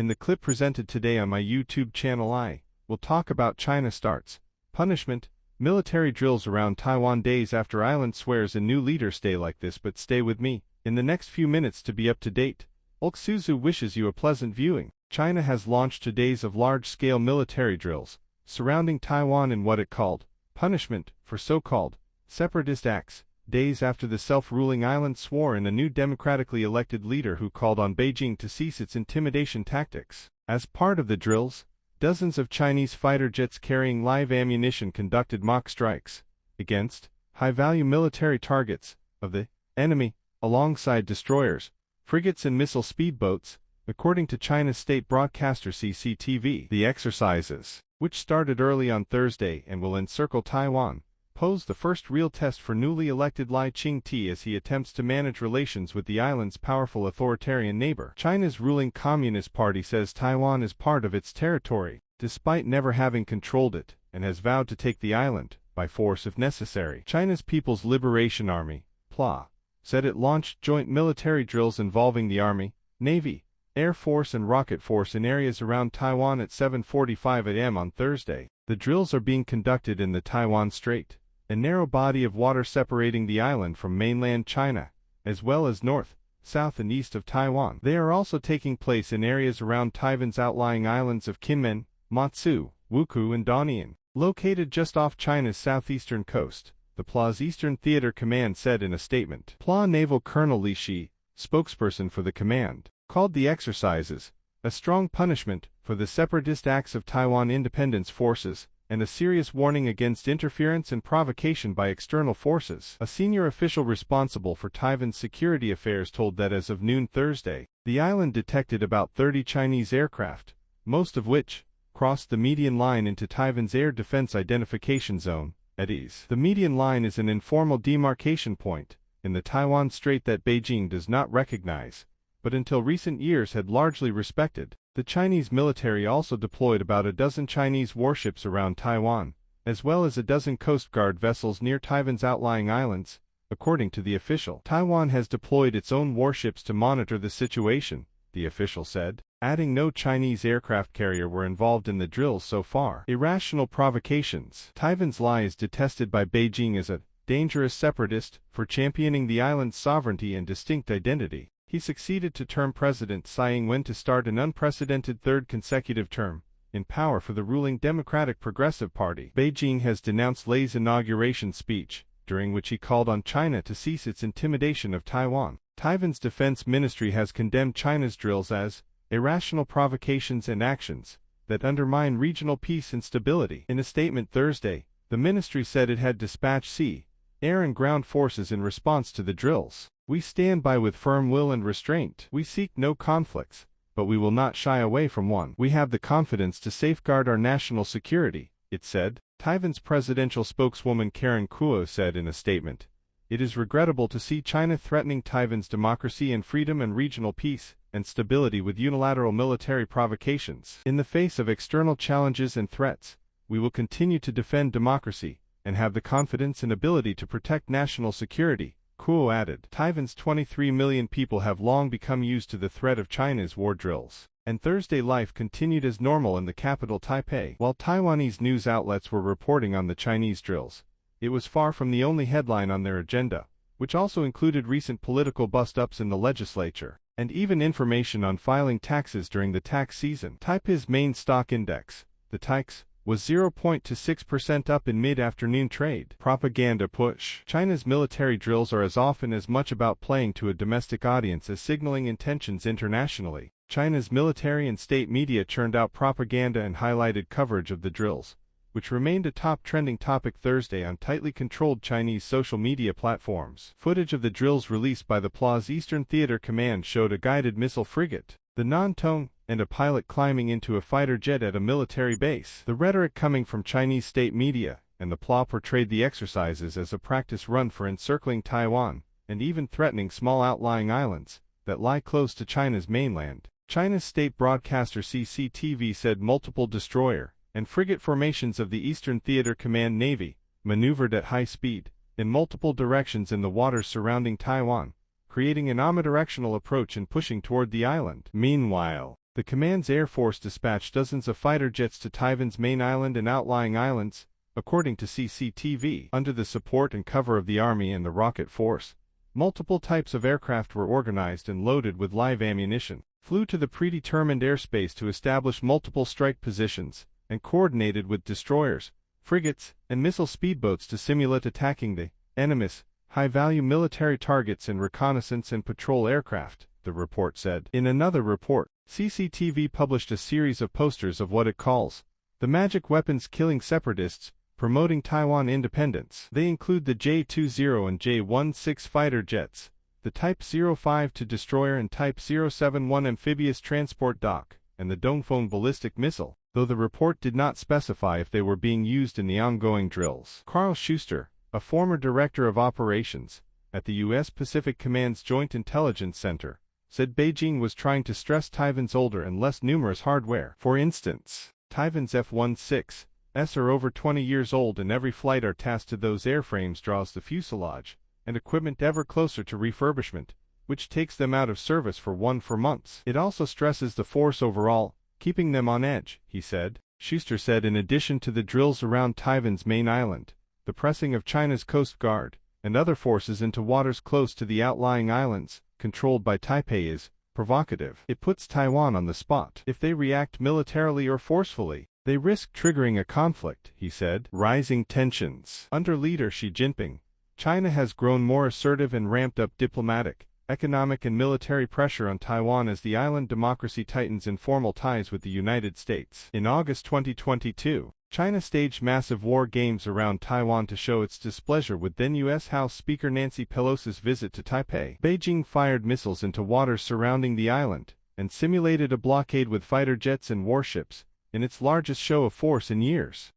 the clip presented today on my YouTube channel, I will talk about China starts punishment, military drills around Taiwan days after island swears a new leader. Stay like this, but stay with me in the next few minutes to be up to date. Alexandru wishes you a pleasant viewing. China has launched 2 days of large-scale military drills surrounding Taiwan in what it called punishment for so-called separatist acts, days after the self-ruling island swore in a new democratically elected leader who called on Beijing to cease its intimidation tactics. As part of the drills, dozens of Chinese fighter jets carrying live ammunition conducted mock strikes against high-value military targets of the enemy, alongside destroyers, frigates and missile speedboats, according to China's state broadcaster CCTV. The exercises, which started early on Thursday and will encircle Taiwan, pose the first real test for newly elected Lai Ching-te as he attempts to manage relations with the island's powerful authoritarian neighbor. China's ruling Communist Party says Taiwan is part of its territory, despite never having controlled it, and has vowed to take the island by force if necessary. China's People's Liberation Army, PLA, said it launched joint military drills involving the Army, Navy, Air Force and Rocket Force in areas around Taiwan at 7:45 a.m. on Thursday. The drills are being conducted in the Taiwan-Strait, a narrow body of water separating the island from mainland China, as well as north, south and east of Taiwan. They are also taking place in areas around Taiwan's outlying islands of Kinmen, Matsu, Wuku and Donian, located just off China's southeastern coast, the PLA's Eastern Theater Command said in a statement. PLA Naval Colonel Li Shi, spokesperson for the command, called the exercises a strong punishment for the separatist acts of Taiwan independence forces, and a serious warning against interference and provocation by external forces. A senior official responsible for Taiwan's security affairs told that as of noon Thursday, the island detected about 30 Chinese aircraft, most of which crossed the median line into Taiwan's air defense identification zone, at ease. The median line is an informal demarcation point in the Taiwan Strait that Beijing does not recognize, but until recent years had largely respected. The Chinese military also deployed about a dozen Chinese warships around Taiwan, as well as a dozen Coast Guard vessels near Taiwan's outlying islands, according to the official. Taiwan has deployed its own warships to monitor the situation, the official said, adding no Chinese aircraft carrier were involved in the drills so far. Irrational provocations. Taiwan's Lai is detested by Beijing as a dangerous separatist for championing the island's sovereignty and distinct identity. He succeeded to term President Tsai Ing-wen to start an unprecedented third consecutive term in power for the ruling Democratic Progressive Party. Beijing has denounced Lai's inauguration speech, during which he called on China to cease its intimidation of Taiwan. Taiwan's defense ministry has condemned China's drills as irrational provocations and actions that undermine regional peace and stability. In a statement Thursday, the ministry said it had dispatched sea, air and ground forces in response to the drills. We stand by with firm will and restraint. We seek no conflicts, but we will not shy away from one. We have the confidence to safeguard our national security, it said. Taiwan's presidential spokeswoman Karen Kuo said in a statement, "It is regrettable to see China threatening Taiwan's democracy and freedom and regional peace and stability with unilateral military provocations. In the face of external challenges and threats, we will continue to defend democracy and have the confidence and ability to protect national security," Kuo added. Taiwan's 23 million people have long become used to the threat of China's war drills, and Thursday life continued as normal in the capital Taipei. While Taiwanese news outlets were reporting on the Chinese drills, it was far from the only headline on their agenda, which also included recent political bust-ups in the legislature, and even information on filing taxes during the tax season. Taipei's main stock index, the TAIX, was 0.26% up in mid-afternoon trade. Propaganda push. China's military drills are as often as much about playing to a domestic audience as signaling intentions internationally. China's military and state media churned out propaganda and highlighted coverage of the drills, which remained a top trending topic Thursday on tightly controlled Chinese social media platforms. Footage of the drills released by the PLA's Eastern Theater Command showed a guided missile frigate, the Nantong, and a pilot climbing into a fighter jet at a military base. The rhetoric coming from Chinese state media and the PLA portrayed the exercises as a practice run for encircling Taiwan and even threatening small outlying islands that lie close to China's mainland. China's state broadcaster CCTV said multiple destroyer and frigate formations of the Eastern Theater Command Navy maneuvered at high speed in multiple directions in the waters surrounding Taiwan, creating an omnidirectional approach and pushing toward the island. Meanwhile, The command's Air Force dispatched dozens of fighter jets to Taiwan's main island and outlying islands, according to CCTV. Under the support and cover of the Army and the Rocket Force, multiple types of aircraft were organized and loaded with live ammunition, flew to the predetermined airspace to establish multiple strike positions, and coordinated with destroyers, frigates, and missile speedboats to simulate attacking the enemy's high-value military targets and reconnaissance and patrol aircraft, the report said. In another report, CCTV published a series of posters of what it calls the magic weapons killing separatists, promoting Taiwan independence. They include the J-20 and J-16 fighter jets, the Type 05 destroyer and Type 071 amphibious transport dock, and the Dongfeng ballistic missile, though the report did not specify if they were being used in the ongoing drills. Carl Schuster, a former director of operations at the U.S. Pacific Command's Joint Intelligence Center, said Beijing was trying to stress Taiwan's older and less numerous hardware. For instance, Taiwan's F-16s are over 20 years old, and every flight are tasked to those airframes draws the fuselage and equipment ever closer to refurbishment, which takes them out of service for months. It also stresses the force overall, keeping them on edge, he said. Schuster said in addition to the drills around Taiwan's main island, the pressing of China's Coast Guard and other forces into waters close to the outlying islands, controlled by Taipei, is provocative. It puts Taiwan on the spot. If they react militarily or forcefully, they risk triggering a conflict, he said. Rising tensions. Under leader Xi Jinping, China has grown more assertive and ramped up diplomatic, economic and military pressure on Taiwan as the island democracy tightens informal ties with the United States. In August 2022, China staged massive war games around Taiwan to show its displeasure with then U.S. House Speaker Nancy Pelosi's visit to Taipei. Beijing fired missiles into waters surrounding the island and simulated a blockade with fighter jets and warships, in its largest show of force in years.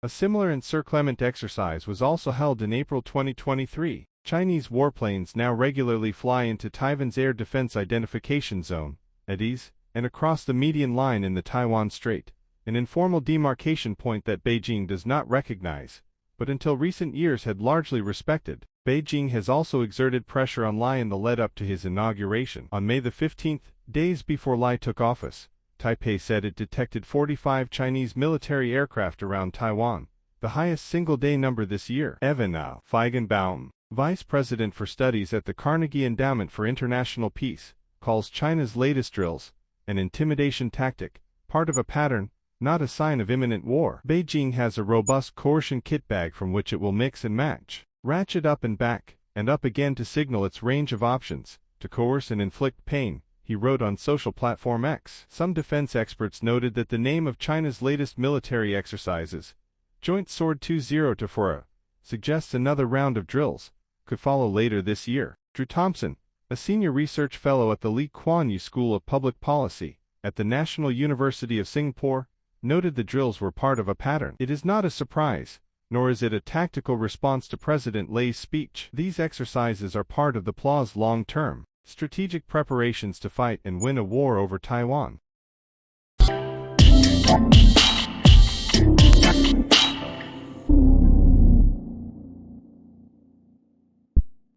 A similar encirclement exercise was also held in April 2023. Chinese warplanes now regularly fly into Taiwan's Air Defense Identification Zone, ADIZ, and across the median line in the Taiwan Strait, an informal demarcation point that Beijing does not recognize, but until recent years had largely respected. Beijing has also exerted pressure on Lai in the lead-up to his inauguration. On May the 15th, days before Lai took office, Taipei said it detected 45 Chinese military aircraft around Taiwan, the highest single-day number this year. Evan Feigenbaum, vice president for studies at the Carnegie Endowment for International Peace, calls China's latest drills an intimidation tactic, part of a pattern, not a sign of imminent war. Beijing has a robust coercion kit bag from which it will mix and match, ratchet up and back, and up again to signal its range of options, to coerce and inflict pain, he wrote on social platform X. Some defense experts noted that the name of China's latest military exercises, Joint Sword 2024, suggests another round of drills could follow later this year. Drew Thompson, a senior research fellow at the Lee Kuan Yew School of Public Policy at the National University of Singapore, noted the drills were part of a pattern. It is not a surprise, nor is it a tactical response to President Lei's speech. These exercises are part of the PLA's long-term strategic preparations to fight and win a war over Taiwan.